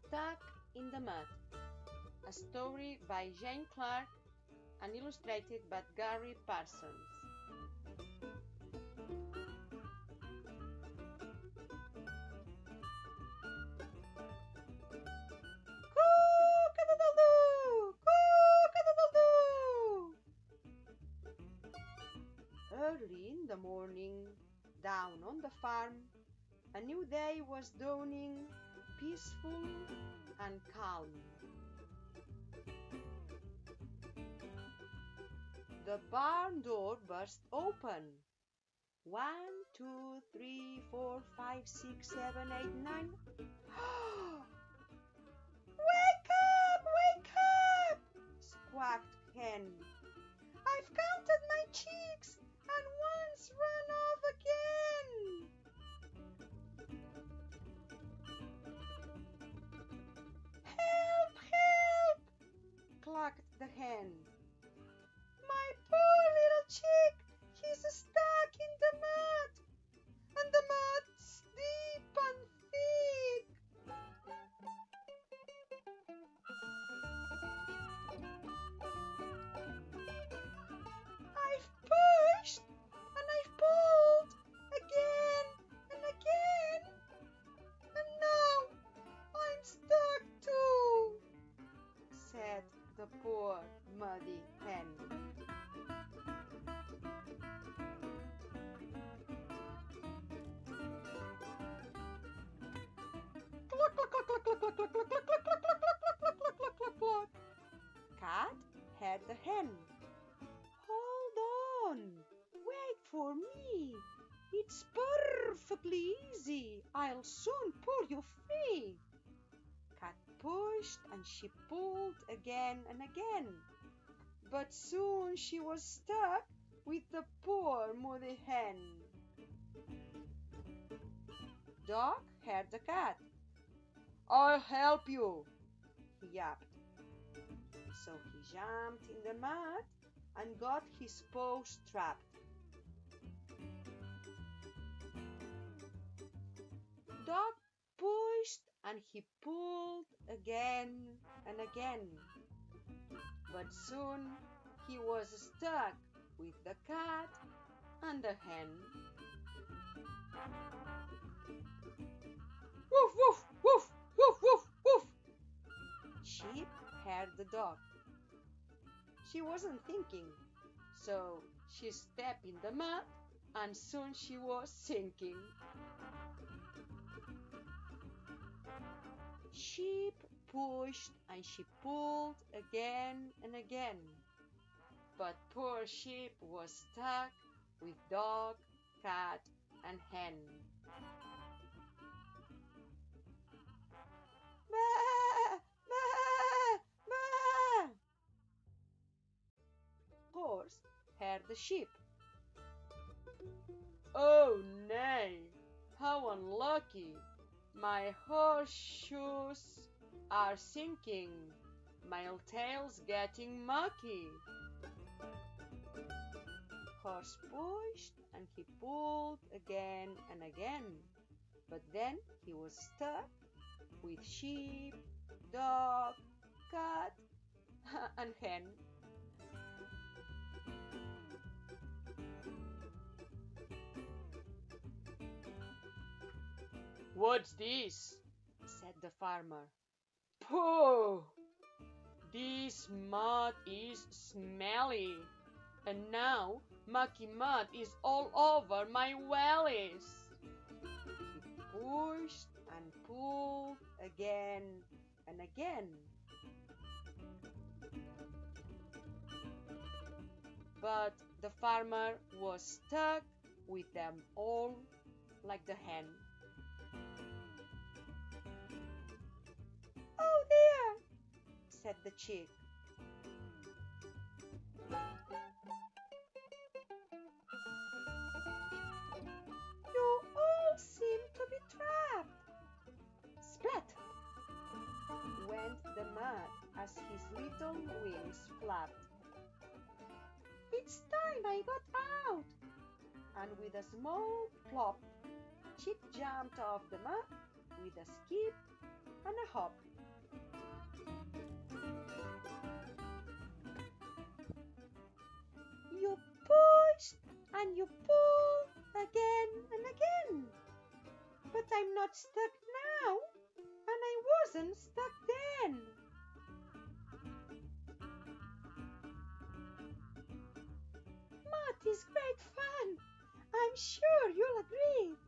Stuck in the Mud, a story by Jane Clark and illustrated by Gary Parsons. Early in the morning, down on the farm, a new day was dawning, peaceful and calm. The barn door burst open. 1, 2, 3, 4, 5, 6, 7, 8, 9. Wake up! Wake up! Squawked Hen. I've counted my chicks and one's run off again. Help! Help! Clucked the hen. My poor little chick, he's stuck in the mud, and the mud's deep and thick. I've pushed and I've pulled again and again, and now I'm stuck too, said the poor muddy hen. Cat heard the hen. Hold on, wait for me. It's perfectly easy. I'll soon pull you free. Cat pushed and she pulled again and again, but soon she was stuck with the poor muddy hen. Dog heard the cat. I'll help you, he yapped. So he jumped in the mud and got his paws trapped. Dog pushed and he pulled again and again, but soon he was stuck with the cat and the hen. Woof, woof, woof, woof, woof, woof. Sheep heard the dog. She wasn't thinking, so she stepped in the mud and soon she was sinking. Sheep pushed and she pulled again and again, but poor sheep was stuck with dog, cat, and hen. Bah! Bah! Bah! Horse heard the sheep. Oh nay, how unlucky! My horseshoes are sinking, my tail's getting mucky. Horse pushed and he pulled again and again, but then he was stuck with sheep, dog, cat, and hen. What's this? Said the farmer. Pooh! This mud is smelly, and now mucky mud is all over my wellies. He pushed and pulled again and again. But the farmer was stuck with them all like the hen. Oh dear, said the chick. You all seem to be trapped. Splat! Went the mud as his little wings flapped. It's time I got out! And with a small plop, Chick jumped off the mud with a skip and a hop. I'm not stuck now, and I wasn't stuck then. Math is great fun. I'm sure you'll agree.